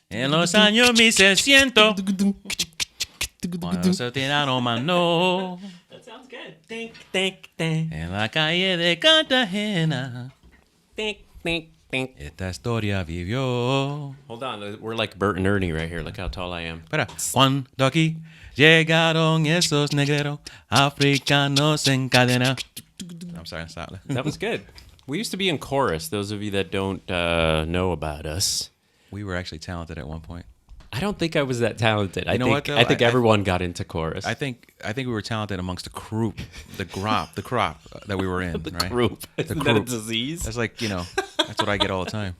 En los años 1600, cuando se tiraron mano. That sounds good. Think, think, think. En la calle de Cartagena, Think, think, think. esta historia vivió. Hold on. We're like Bert and Ernie right here. Look how tall I am. Espera, cuando aquí llegaron esos negreros africanos en cadena. I'm sorry, stop. That was good. We used to be in chorus. Those of you that don't know about us. We were actually talented at one point. I don't think I was that talented. I know think what, though? I think everyone got into chorus. I think we were talented amongst the crop that we were in, the right? group. The Isn't that a group. disease? That's like, that's what I get all the time.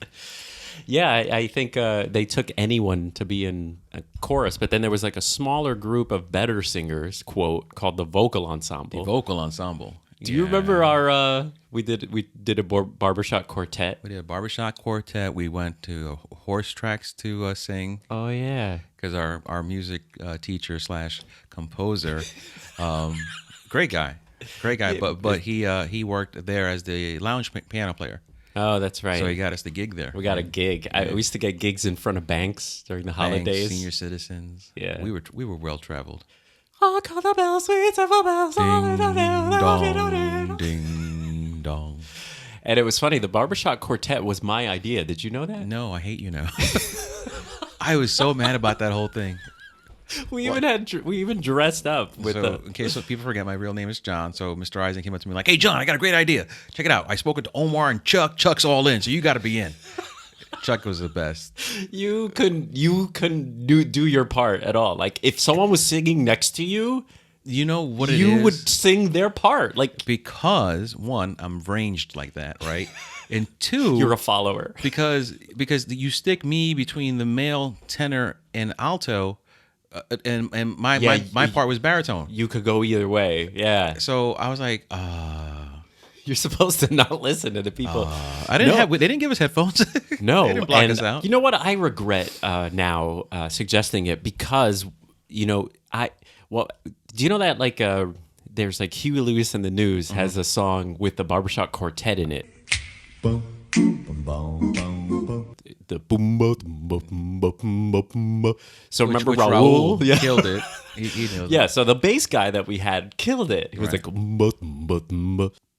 Yeah, I think they took anyone to be in a chorus, but then there was like a smaller group of better singers, quote, called the vocal ensemble. Vocal ensemble. Do you remember our we did a barbershop quartet? We did a barbershop quartet. We went to horse tracks to sing. Oh yeah. Because our music teacher / composer, great guy, but he worked there as the lounge piano player. Oh, that's right. So he got us the gig there. We got a gig. We used to get gigs in front of banks during the holidays. Senior citizens. Yeah. We were well traveled. Oh, call the bells, sweet simple bells. Ding dong, ding dong. And it was funny. The barbershop quartet was my idea. Did you know that? No, I hate you now. I was so mad about that whole thing. We even dressed up with in case people forget, my real name is John. So Mr. Eisen came up to me like, "Hey, John, I got a great idea. Check it out. I spoke to Omar and Chuck. Chuck's all in, so you got to be in." Chuck was the best. You couldn't do your part at all. Like if someone was singing next to you, you know what it is? You would sing their part. Like because one, I'm ranged like that, right? And two, you're a follower. Because you stick me between the male tenor and alto, and my part was baritone. You could go either way. Yeah. So I was like, you're supposed to not listen to the people. They didn't give us headphones. No, they didn't block us out. You know what? I regret now suggesting it because do you know that like there's like Huey Lewis and the News has a song with the barbershop quartet in it. The boom boom. So remember Raul? Yeah. Killed it. He nailed it. Yeah. So the bass guy that we had killed it. He was like.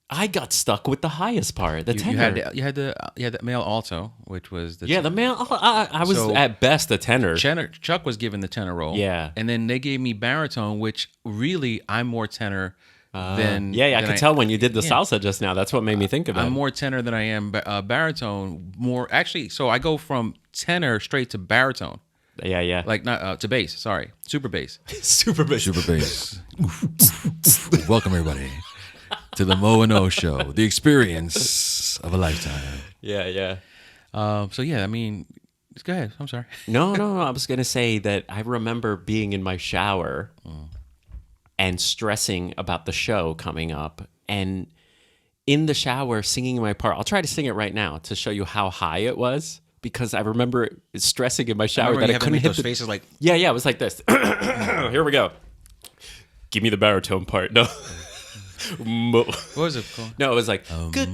I got stuck with the highest part, the tenor. You had the male alto, which was the the male. I was at best a tenor. Chuck was given the tenor role. Yeah, and then they gave me baritone, which really I'm more tenor than. I could tell when you did the salsa just now. That's what made me think of it. I'm more tenor than I am baritone. More actually, so I go from tenor straight to baritone. Yeah. Like not to bass. Sorry, super bass. Super bass. Welcome everybody to the Moe and O show, the experience of a lifetime. Yeah. So yeah, I mean, go ahead. I'm sorry. No. I was gonna say that I remember being in my shower and stressing about the show coming up, and in the shower singing my part. I'll try to sing it right now to show you how high it was because I remember stressing in my shower that I couldn't hit those faces like. Yeah. It was like this. Here we go. Give me the baritone part. No. What was it called? No, it was like good.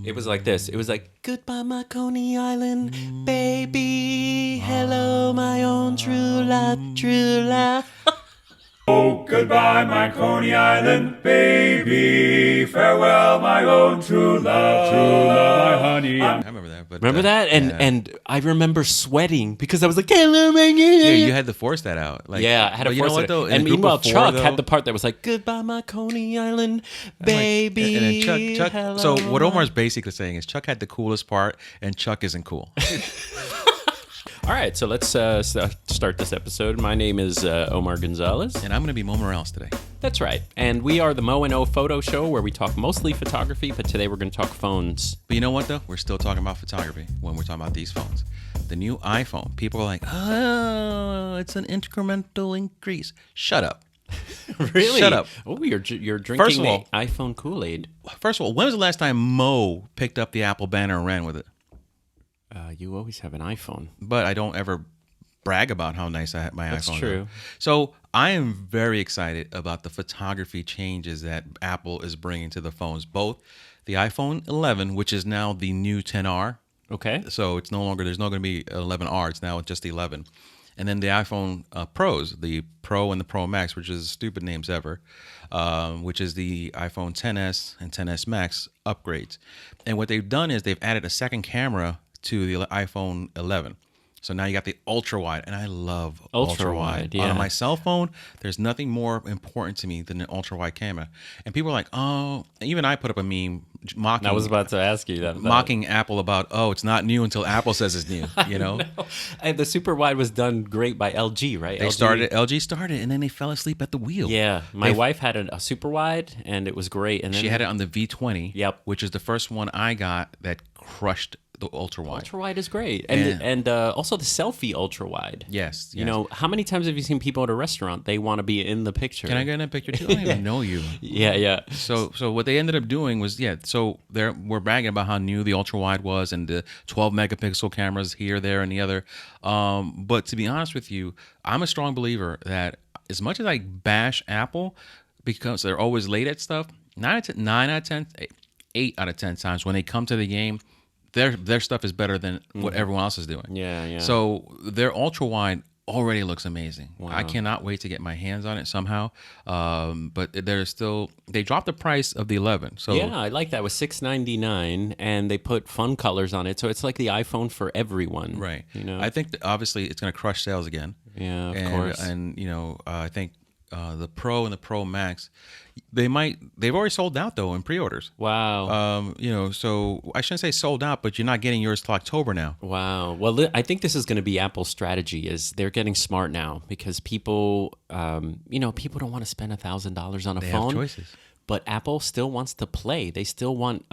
It was like this. It was like goodbye, my Coney Island baby. Hello, my own true love. Oh, goodbye, my Coney Island baby. Farewell, my own true love, my honey. I remember that. But remember that? And I remember sweating because I was like, hello, my God. Yeah, you had to force that out. Like, I had to force it. Though? And meanwhile, Chuck had the part that was like, goodbye, my Coney Island baby. And then Chuck. Hello, so what Omar's basically saying is Chuck had the coolest part, and Chuck isn't cool. All right, so let's start this episode. My name is Omar Gonzalez. And I'm going to be Moe Morales today. That's right. And we are the Moe and O photo show where we talk mostly photography, but today we're going to talk phones. But you know what, though? We're still talking about photography when we're talking about these phones. The new iPhone. People are like, oh, it's an incremental increase. Shut up. Really? Shut up. Oh, you're drinking the iPhone Kool-Aid. First of all, when was the last time Mo picked up the Apple banner and ran with it? You always have an iPhone. But I don't ever brag about how nice my iPhone is. That's true. So I am very excited about the photography changes that Apple is bringing to the phones. Both the iPhone 11, which is now the new 10R, Okay. So it's no longer, there's not going to be 11R. It's now just 11. And then the iPhone Pros, the Pro and the Pro Max, which is stupid names ever, which is the iPhone XS and XS Max upgrades. And what they've done is they've added a second camera to the iPhone 11. So now you got the ultra wide, and I love ultra wide. yeah. On my cell phone, there's nothing more important to me than an ultra wide camera. And people are like, oh, even I put up a meme mocking. I was about to ask you that. Mocking Apple about, oh, it's not new until Apple says it's new. You know, And the super wide was done great by LG, right? LG started, and then they fell asleep at the wheel. Yeah, my wife had a super wide, and it was great. And then She had it on the V20. Yep. Which is the first one I got that crushed the ultra wide. ultra wide is great, and also the selfie ultra wide. Yes. You know, how many times have you seen people at a restaurant? They want to be in the picture. Can I get in a picture too? I don't even know you. Yeah. So what they ended up doing was, so we're bragging about how new the ultra wide was and the 12 megapixel cameras here, there, and the other. But to be honest with you, I'm a strong believer that as much as I bash Apple because they're always late at stuff, 9 out of 10, 8 out of 10 times when they come to the game, their stuff is better than what everyone else is doing. Yeah. So their ultra wide already looks amazing. Wow. I cannot wait to get my hands on it somehow. But they dropped the price of the 11. So yeah, I like that. It was $699, and they put fun colors on it, so it's like the iPhone for everyone. Right. You know, I think that obviously it's going to crush sales again. Yeah, of course. And I think the Pro and the Pro Max, they've already sold out though in pre-orders. Wow. So I shouldn't say sold out, but you're not getting yours till October now. Wow. Well, I think this is going to be Apple's strategy. Is they're getting smart now because people, people don't want to spend $1,000 on a They phone. have choices. But Apple still wants to play. They still want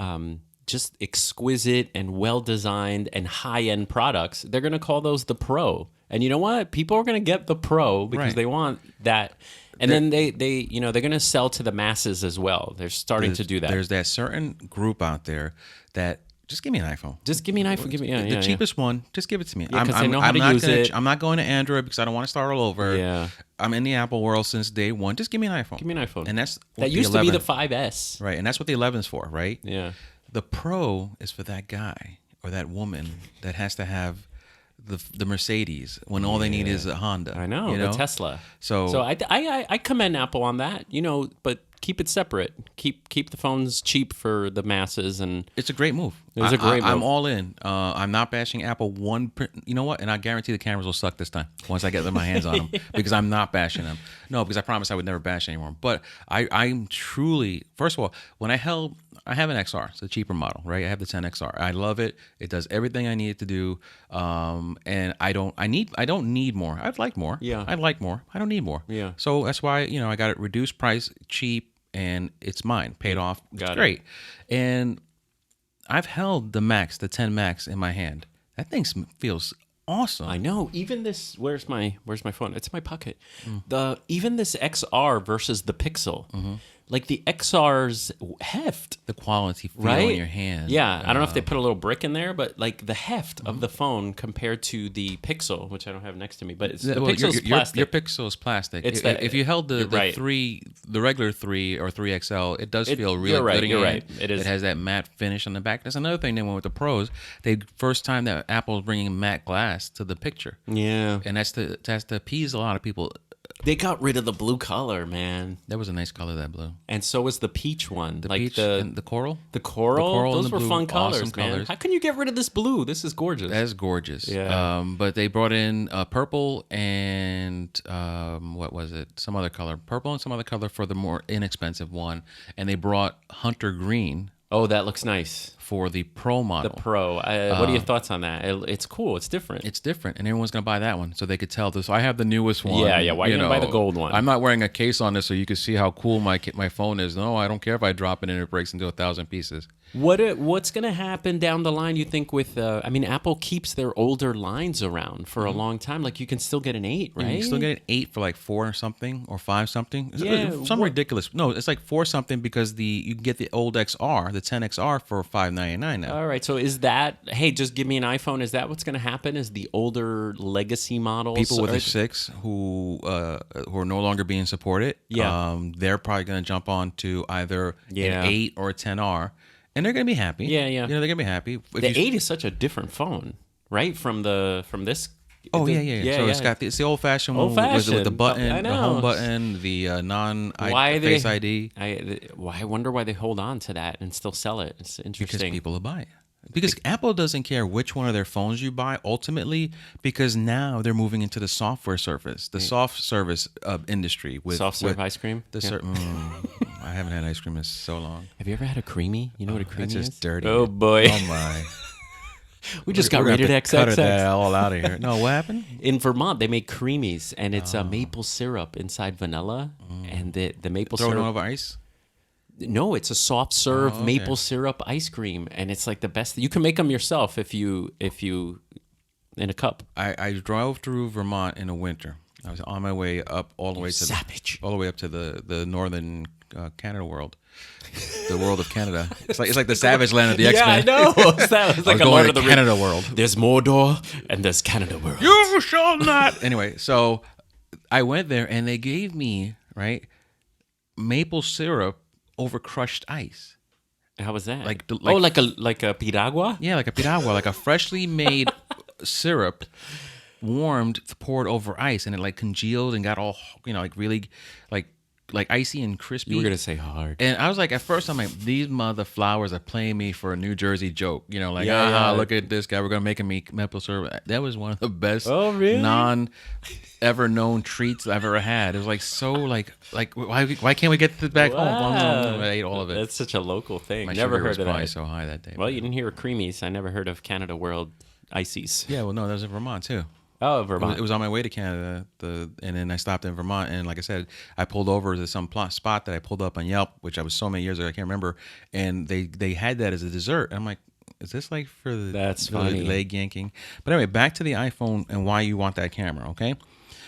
just exquisite and well-designed and high-end products. They're going to call those the Pro. And you know what? People are going to get the Pro because Right. they want that. And then they're going to sell to the masses as well. They're starting to do that. There's that certain group out there that just give me an iPhone. Just give me an iPhone. Give me The cheapest one, just give it to me. Yeah, 'cause they know how to use it. I'm not going to Android because I don't want to start all over. Yeah. I'm in the Apple world since day one. Just give me an iPhone. Give me an iPhone. And that's what That the used to be 11 the 5S. Right, and that's what the 11's for, right? Yeah. The Pro is for that guy or that woman that has to have the Mercedes when all they need is a Honda. I know, the Tesla. So I commend Apple on that, but keep it separate. Keep the phones cheap for the masses, and it's a great move. It's a great move. I'm all in. I'm not bashing Apple you know what? And I guarantee the cameras will suck this time once I get my hands on them because I'm not bashing them. No, because I promised I would never bash anymore. But I'm truly, first of all, I have an XR. It's a cheaper model, right? I have the 10XR. I love it. It does everything I need it to do. And I don't need more. I'd like more. Yeah. I'd like more. I don't need more. Yeah. So that's why, I got it reduced price, cheap, and it's mine, paid off. It's great. And I've held the 10 Max in my hand. That thing feels awesome. I know. Even this, where's my phone? It's in my pocket. Even this XR versus the Pixel, like the XR's heft, the quality feel right? in your hand. Yeah, I don't know if they put a little brick in there, but like the heft of the phone compared to the Pixel, which I don't have next to me, but it's the Pixel's plastic. Your Pixel is plastic. It's if you held the right. 3, the regular 3 or 3XL, it does feel really good in You're your right. hand. It is. It has that matte finish on the back. That's another thing they went with the Pros. First time that Apple's bringing matte glass to the picture. Yeah, And that's to appease a lot of people. they got rid of the blue color, man, That was a nice color, that blue. and so was the peach one. The like peach the and the coral. The coral, and those the were blue, fun colors, awesome man. colors. How can you get rid of this blue? This is gorgeous. That's gorgeous. Yeah. But they brought in purple and what was it? Some other color. Purple and some other color for the more inexpensive one. And they brought hunter green Oh, that looks nice. for the Pro model. The Pro. What are your thoughts on that? It's cool. It's different. It's different, and everyone's gonna buy that one, so they could tell this. I have the newest one. Yeah. Why are you gonna buy the gold one? I'm not wearing a case on this, so you can see how cool my phone is. No, I don't care if I drop it and it breaks into 1,000 pieces. What's going to happen down the line, you think, with... Apple keeps their older lines around for a long time. Like, you can still get an 8, right? You can still get an 8 for like 4 something or 5 something. Yeah, Some ridiculous. No, it's like 4 something because you can get the old XR, the 10XR for $599 now. All right, so is that... Hey, just give me an iPhone. Is that what's going to happen? Is the older legacy models... People with a 6 who are no longer being supported, Yeah. they're probably going to jump on to either an 8 or a 10R. and they're gonna be happy. Yeah, yeah. They're gonna be happy. If The you- 8 is such a different phone, right? From this. Oh yeah. So it's the old fashioned one with Old-fashioned. the button, I the know. home button, the non Face ID. I wonder why they hold on to that and still sell it. It's Because interesting. people will buy it. Because Apple doesn't care which one of their phones you buy ultimately, because now they're moving into the software service, the soft service industry with Soft serve with ice cream. The I haven't had ice cream in so long. Have you ever had a creamy? You know what a creamy That's is? just dirty. Oh boy, Oh my! we just got We're gonna rated have to cut XXX. that all out of here. No, what happened? In Vermont, they make creamies, and it's a maple syrup inside vanilla, and the maple Throw it syrup. over ice. No, it's a soft serve okay. maple syrup ice cream, and it's like the best. You can make them yourself if you in a cup. I drove through Vermont in the winter. I was on my way up all the way to savage. all the way up to the northern Canadaworld, the world of Canada. It's like the savage land of the X-Men. Yeah, I know. That was like I was a going Lord to of the Canada World. There's Mordor and there's Canadaworld. You shall not. Anyway, so I went there and they gave me maple syrup over crushed ice. How was that? Like like a piragua? Yeah, like a piragua, like a freshly made syrup, warmed, poured over ice, and it like congealed and got all like really like icy and crispy. You were gonna say hard. And I was like, at first, I'm like, these mother flowers are playing me for a New Jersey joke. Like, Yeah. look at this guy. We're going to make him eat maple syrup. That was one of the best Oh, really? ever known treats I've ever had. It was like so like why can't we get this back home? I ate all of it. That's such a local thing. My Never sugar was heard of probably that. so high that day. Well, you didn't hear of creamies. I never heard of Canadaworld ices. Yeah, well, no, that was in Vermont too. Oh, It Vermont. was on my way to Canada, and then I stopped in Vermont, and like I said, I pulled over to some spot that I pulled up on Yelp, which I was so many years ago I can't remember, and they had that as a dessert. And I'm like, is this like for the That's for funny. the leg yanking? But anyway, back to the iPhone and why you want that camera. Okay,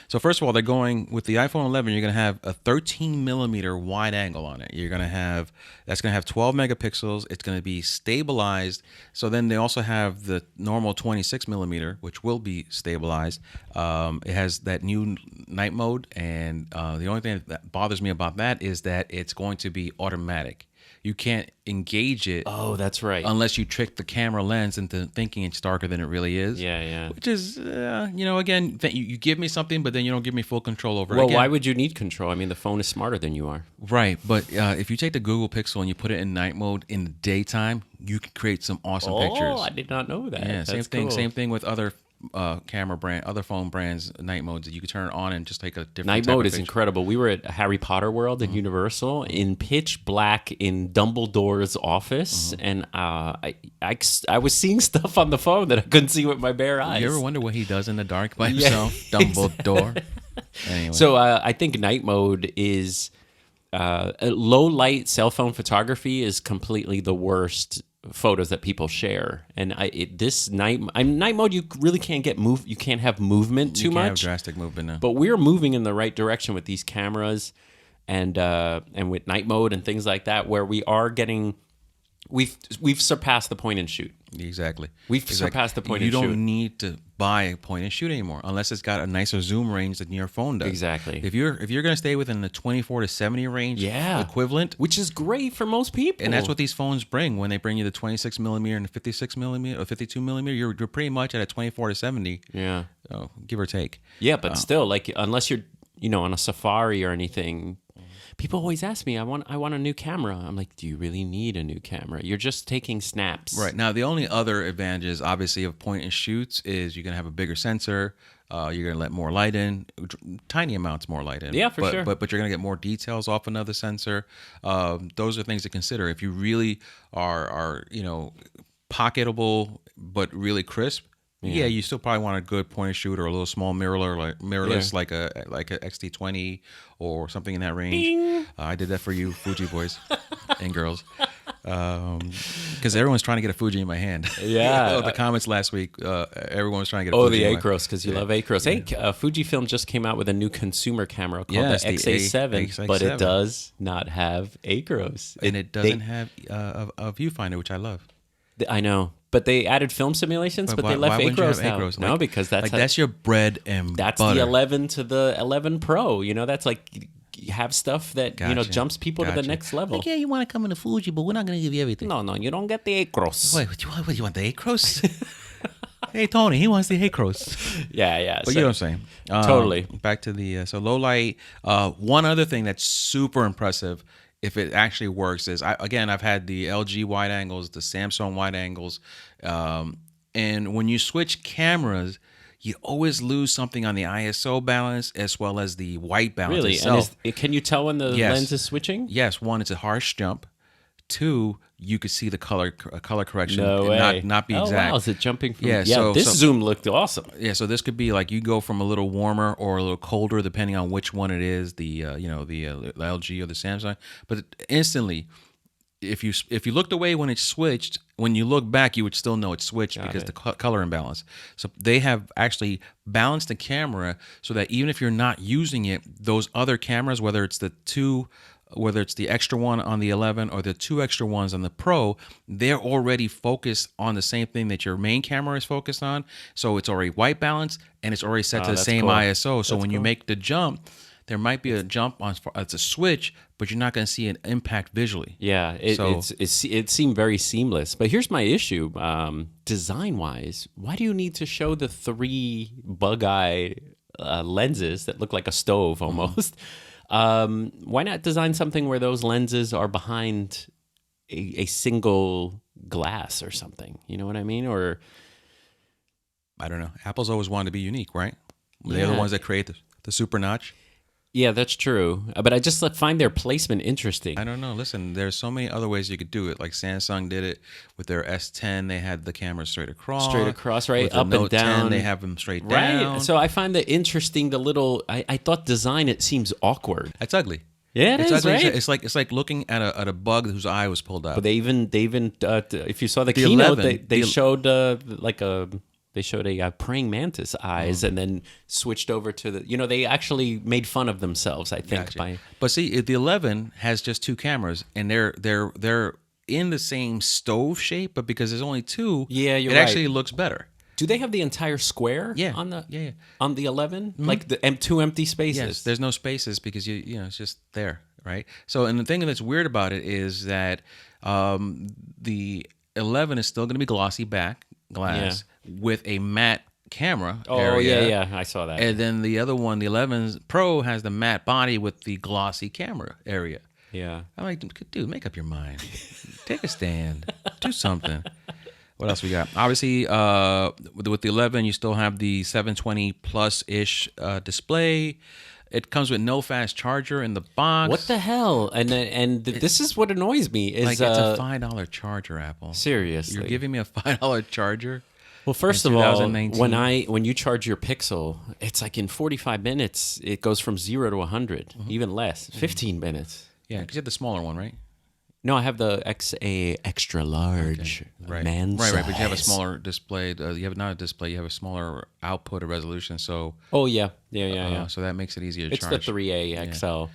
so first of all, they're going with the iPhone 11. You're going to have a 13 millimeter wide angle on it. That's going to have 12 megapixels. It's going to be stabilized. So then they also have the normal 26 millimeter, which will be stabilized. It has that new night mode, and the only thing that bothers me about that is that it's going to be automatic. You can't engage it Oh, that's right. unless you trick the camera lens into thinking it's darker than it really is. Yeah, yeah. Which is, again, you give me something, but then you don't give me full control over it. Well, Again, why would you need control? I mean, the phone is smarter than you are. Right, but if you take the Google Pixel and you put it in night mode in the daytime, you can create some awesome pictures. Oh, I did not know that. Yeah, That's same thing. cool. Same thing with other other phone brands, night modes that you can turn it on and just take a different Night type mode of is picture. incredible. We were at Harry Potter World at Universal in pitch black in Dumbledore's office, and I was seeing stuff on the phone that I couldn't see with my bare eyes. You ever wonder what he does in the dark by himself? Dumbledore. Anyway. So I think night mode is low light cell phone photography is completely the worst photos that people share, and night mode you really can't get you can't have movement too you can't have much. drastic movement now. But we're moving in the right direction with these cameras and with night mode and things like that, where we are getting we've surpassed the point and shoot. Exactly. We've surpassed the point You and don't shoot. need to buy a point and shoot anymore unless it's got a nicer zoom range than your phone does. Exactly. If you're going to stay within the 24 to 70 range equivalent, Which is great for most people. and that's what these phones bring when they bring you the 26 millimeter and the 56 millimeter or 52 millimeter, you're pretty much at a 24 to 70, Yeah. give or take. Yeah, but still, like, unless you're, on a safari or anything, people always ask me, I want a new camera. I'm like, do you really need a new camera? You're just taking snaps. Right. Now, the only other advantages, obviously, of point and shoots is you're going to have a bigger sensor. You're going to let more light in, tiny amounts more light in. Yeah, for sure. But you're going to get more details off another sensor. Those are things to consider. If you really are pocketable but really crisp, yeah, you still probably want a good point and shoot or a little small mirrorless like a XT20 or something in that range. I did that for you, Fuji boys and girls, because everyone's trying to get a Fuji in my hand. Yeah. The comments last week, everyone was trying to get a Oh, Fuji. the in my- Acros, because you love Acros. Hey, Fujifilm just came out with a new consumer camera called Yeah, the it's the XA7, but it XA7. does not have Acros. and it doesn't have a viewfinder, which I love. I know, but they added film simulations, but why, they left why wouldn't you Acros have out. Acros? Because that's that's your bread and that's butter. the 11 to the 11 Pro. That's like have stuff that Gotcha. jumps people to the Gotcha. next level. Like, yeah, you want to come into Fuji, but we're not going to give you everything. No, you don't get the acros. Wait, what you want the acros? Hey, Tony, he wants the acros. Yeah. But you know what I'm saying. Totally. Back to the so low light. One other thing that's super impressive, if it actually works, is I've had the LG wide angles, the Samsung wide angles, and when you switch cameras, you always lose something on the ISO balance as well as the white balance Really? itself. And can you tell when the Yes. lens is switching? Yes, one, it's a harsh jump. Two, you could see the color correction No and way. not be exact. Oh, wow. Is it jumping from... Yeah, this so- zoom looked awesome. Yeah, so this could be like you go from a little warmer or a little colder depending on which one it is, the LG or the Samsung. But instantly, if you looked away when it switched, when you look back, you would still know it switched because the color imbalance. So they have actually balanced the camera so that even if you're not using it, those other cameras, whether it's the extra one on the 11 or the two extra ones on the Pro, they're already focused on the same thing that your main camera is focused on. So it's already white balance and it's already set to the that's same cool. ISO. So when you cool. make the jump, there might be a jump on it's a switch, but you're not going to see an impact visually. Yeah, it seemed very seamless. But here's my issue. Design-wise, why do you need to show the 3 bug-eye lenses that look like a stove almost? Why not design something where those lenses are behind a single glass or something? You know what I mean? Or I don't know. Apple's always wanted to be unique, right? They're the Yeah. ones that create the super notch. yeah, that's true. But I just find their placement interesting. I don't know. Listen, there's so many other ways you could do it. Like Samsung did it with their S10. They had the camera straight across. Right? With the Up and Note 10, down. they have them straight Right. down. So I find that interesting. The little I thought design, it seems awkward. It's ugly. Yeah, it It's is, ugly. right? It's like looking at a bug whose eye was pulled out. But they even if you saw the The keynote, 11, they the- showed they showed a praying mantis eyes, and then switched over to the. They actually made fun of themselves. I think Gotcha. by But see, the 11 has just 2 cameras, and they're in the same stove shape, but because there's only 2, Yeah, you're it right. actually looks better. do they have the entire square? Yeah. on the Yeah. on the 11, like the 2 empty spaces. Yes, there's no spaces because it's just there, right? So, and the thing that's weird about it is that the 11 is still going to be glossy back glass with a matte camera Oh area. yeah, I saw that. And then the other one, the 11 Pro, has the matte body with the glossy camera area. yeah. I'm like, dude, make up your mind. Take a stand. Do something. What else we got? Obviously, with the 11, you still have the 720 plus-ish display. It comes with no fast charger in the box. What the hell? And this is what annoys me is Like, it's a $5 charger, Apple. seriously. You're giving me a $5 charger? Well, first in of all, 2019. when you charge your Pixel, it's like in 45 minutes it goes from 0 to 100, even less, 15 minutes. Yeah, because you have the smaller one, right? No, I have the XA extra large Right. man Right. But you have a size. smaller display. You have not a display. You have a smaller output or resolution. So, Oh yeah. so that makes it easier to It's charge. the 3A XL.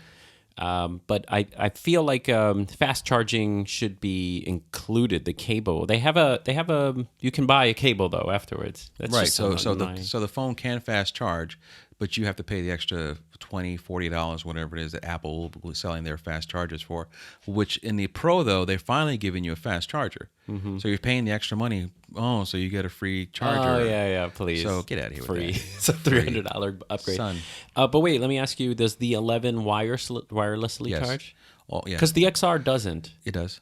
But I feel like fast charging should be included. The cable they have a you can buy a cable though afterwards. That's Right. just So annoying. the phone can fast charge, but you have to pay the extra $20, $40, whatever it is that Apple will be selling their fast chargers for. Which in the Pro though, they're finally giving you a fast charger. So you're paying the extra money. Oh, so you get a free charger. Oh yeah, please. So get out of here with Free. that. It's a $300 upgrade. Son. But wait, let me ask you: does the 11 wirelessly Yes. charge? Oh yeah. Because the XR doesn't. It does.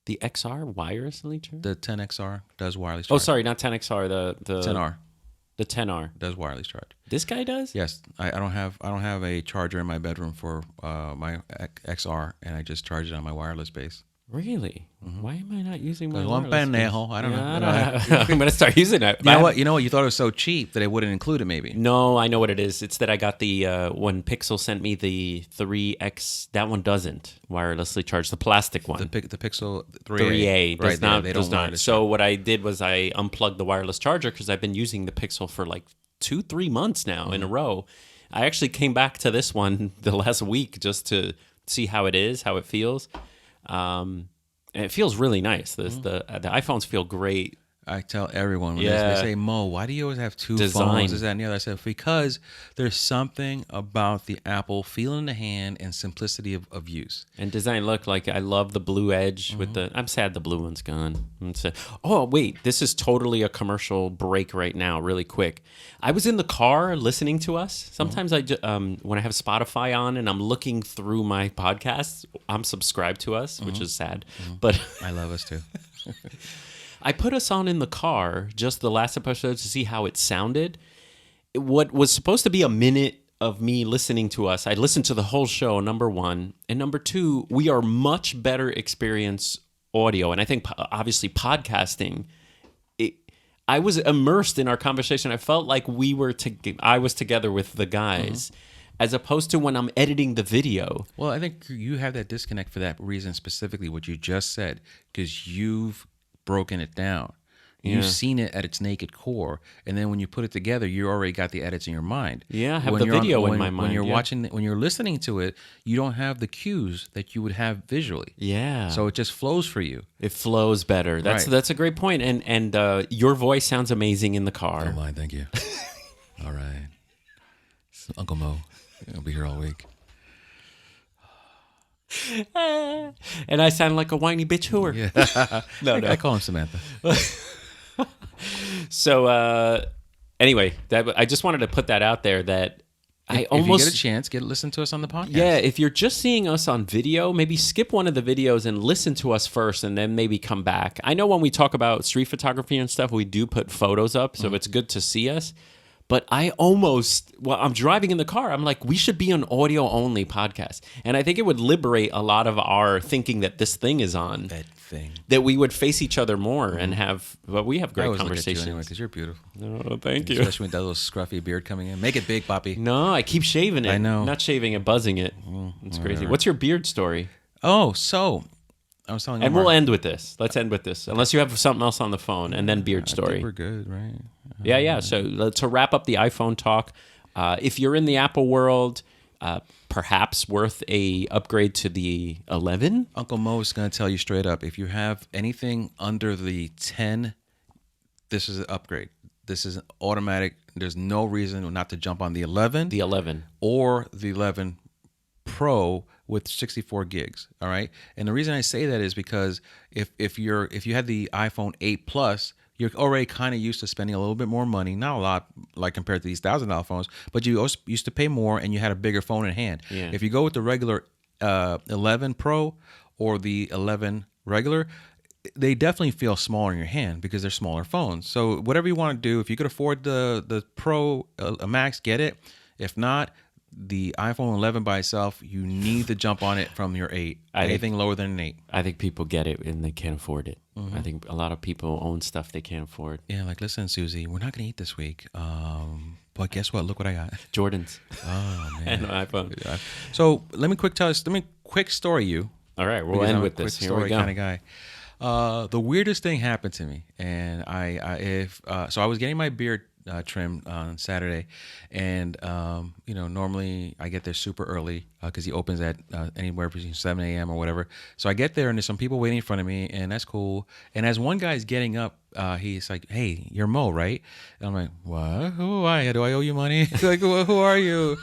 The XR wirelessly charge? The 10XR does wireless Oh, charge. sorry, not 10XR. The 10R The 10R. does wireless charge. This guy does? Yes, I don't have a charger in my bedroom for my XR, and I just charge it on my wireless base. Really? Why am I not using my Because I'm wireless pendejo. base? I don't know. Yeah, I'm gonna start using it. You know what? You thought it was so cheap that it wouldn't include it. Maybe. No, I know what it is. It's that I got the when Pixel sent me the 3X. That one doesn't wirelessly charge. The plastic one. The Pixel 3A, 3A does right, not. They does don't not. wireless So what I did was I unplugged the wireless charger because I've been using the Pixel for like 2-3 months now in a row. I actually came back to this one the last week just to see how it is, how it feels. And it feels really nice. The iPhones feel great. I tell everyone when Yeah. they say, Mo, why do you always have two Design. phones? Is that and the other? I said, because there's something about the Apple feel in the hand and simplicity of use. And design, look, like I love the blue edge with the. I'm sad the blue one's gone. Oh wait, this is totally a commercial break right now, really quick. I was in the car listening to us. Sometimes when I have Spotify on and I'm looking through my podcasts, I'm subscribed to us, which is sad, but I love us too. I put us on in the car just the last episode to see how it sounded. What was supposed to be a minute of me listening to us, I listened to the whole show, number one. And number two, we are much better experience audio. And I think, obviously, podcasting, I was immersed in our conversation. I felt like I was together with the guys, as opposed to when I'm editing the video. Well, I think you have that disconnect for that reason, specifically what you just said, because you've broken it down. You've seen it at its naked core, and then when you put it together, you already got the edits in your mind. Yeah, I have When the you're video in when- my mind. When you're yeah. watching, when you're listening to it, you don't have the cues that you would have visually. Yeah. So it just flows for you. It flows better. That's Right. a great point. And your voice sounds amazing in the car. Mine, thank you. All right. It's Uncle Mo. He'll be here all week. And I sound like a whiny bitch hooer. Yeah. No. I call him Samantha. So anyway, I just wanted to put that out there that I If almost you get a chance, listen to us on the podcast. yeah. If you're just seeing us on video, maybe skip one of the videos and listen to us first, and then maybe come back. I know when we talk about street photography and stuff, we do put photos up, so it's good to see us. But I'm driving in the car. I'm like, we should be an audio only podcast. And I think it would liberate a lot of our thinking that this thing is on, That thing. that we would face each other more and we have I great always look at you conversations. anyway because you're beautiful. Oh, thank you. Especially with that little scruffy beard coming in. Make it big, Poppy. No, I keep shaving it. I know. Not shaving it, buzzing it. It's crazy. What's your beard story? Oh, so I was telling you. And we'll end with this. Let's end with this. Unless you have something else on the phone, and then beard I think story. we're good, right? Yeah. So to wrap up the iPhone talk, if you're in the Apple world, perhaps worth a upgrade to the 11. Uncle Mo is going to tell you straight up, if you have anything under the 10, this is an upgrade. This is automatic. There's no reason not to jump on the 11. The 11. Or the 11 Pro with 64 gigs. All right. And the reason I say that is because if you had the iPhone 8 Plus, you're already kind of used to spending a little bit more money, not a lot like compared to these $1,000 phones, but you also used to pay more and you had a bigger phone in hand. Yeah. If you go with the regular 11 Pro or the 11 regular, they definitely feel smaller in your hand because they're smaller phones. So whatever you want to do, if you could afford the Pro Max, get it. If not, the iPhone 11 by itself, you need to jump on it from your 8. Anything lower than an 8. I think people get it and they can't afford it. I think a lot of people own stuff they can't afford. Yeah, like, listen, Susie, we're not going to eat this week. But guess what? Look what I got. Jordans Oh, man. and an iPhone. So let me quick story you. All right, we'll Because end I'm a with this. quick Here we story go. kind of guy. The weirdest thing happened to me, and so I was getting my beard trimmed on Saturday, and normally I get there super early because he opens at anywhere between 7 a.m. or whatever. So I get there and there's some people waiting in front of me, and that's cool. And as one guy's getting up, he's like, "Hey, you're Mo, right?" And I'm like, "What? Who am I? Do I owe you money?" Like, who are you?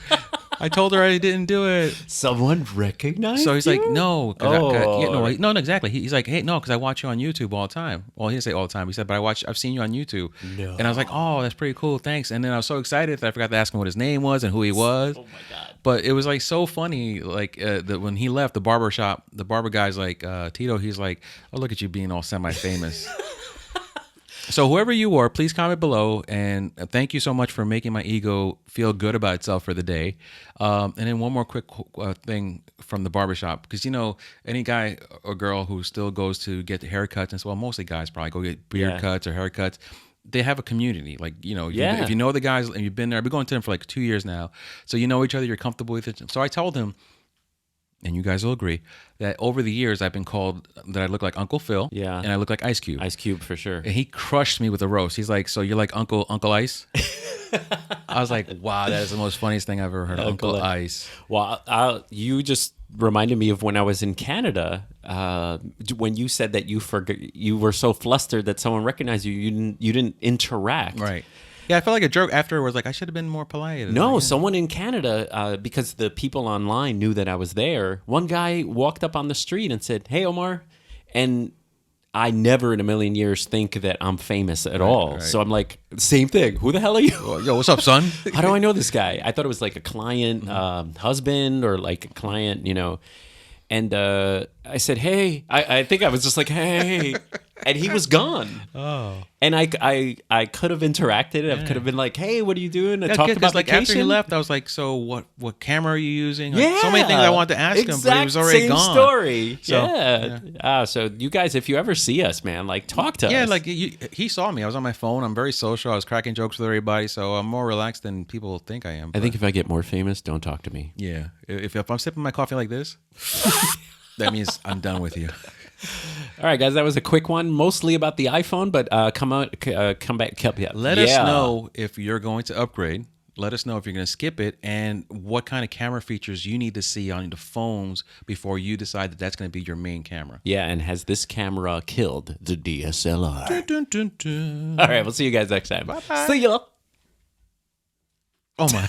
I told her I didn't do it. Someone recognized So he's you? like, no, Oh. no, exactly. He's like, hey, no, because I watch you on YouTube all the time. Well, he didn't say all the time. He said, but I've seen you on YouTube. No. And I was like, oh, that's pretty cool, thanks. And then I was so excited that I forgot to ask him what his name was and who he was. Oh my God. But it was like so funny, like that when he left the barber shop, the barber guy's like, Tito, he's like, oh, look at you being all semi-famous. So whoever you are, please comment below, and thank you so much for making my ego feel good about itself for the day. And then one more quick thing from the barbershop, because any guy or girl who still goes to get the haircuts, and well, mostly guys probably go get beard cuts or haircuts. They have a community, like if you know the guys and you've been there. I've been going to them for like 2 years now, so you know each other. You're comfortable with it. So I told him, and you guys will agree, that over the years I've been called that I look like Uncle Phil, Yeah. and I look like Ice Cube. Ice Cube for sure. And he crushed me with a roast. He's like, "So you're like Uncle Ice?" I was like, wow, that is the most funniest thing I've ever heard. Uncle Ice. Well, you just reminded me of when I was in Canada. When you said that you were so flustered that someone recognized you, you didn't interact. Right. Yeah, I felt like a jerk afterwards. Like I should have been more polite. No, Like, someone in Canada, because the people online knew that I was there. One guy walked up on the street and said, "Hey, Omar," and I never in a million years think that I'm famous at all. right. So I'm like, same thing. Who the hell are you? yo, what's up, son? How do I know this guy? I thought it was like a client husband or like a client, And I said, hey. I think I was just like, hey. And he was gone. Oh. And I could have interacted. I could have been like, hey, what are you doing? I talked about like vacation. after he left, I was like, so what camera are you using? Like, Yeah. so many things I wanted to ask him, but he was already same gone. story. So, Yeah. So you guys, if you ever see us, man, like talk to us. Yeah, like he saw me. I was on my phone. I'm very social. I was cracking jokes with everybody, so I'm more relaxed than people think I am. I think if I get more famous, don't talk to me. Yeah, if I'm sipping my coffee like this, that means I'm done with you. All right, guys, that was a quick one, mostly about the iPhone, but come back. Let us know if you're going to upgrade. Let us know if you're going to skip it and what kind of camera features you need to see on the phones before you decide that that's going to be your main camera. Yeah, and has this camera killed the DSLR? Dun, dun, dun, dun. All right, we'll see you guys next time. Bye-bye. See ya. Oh, my.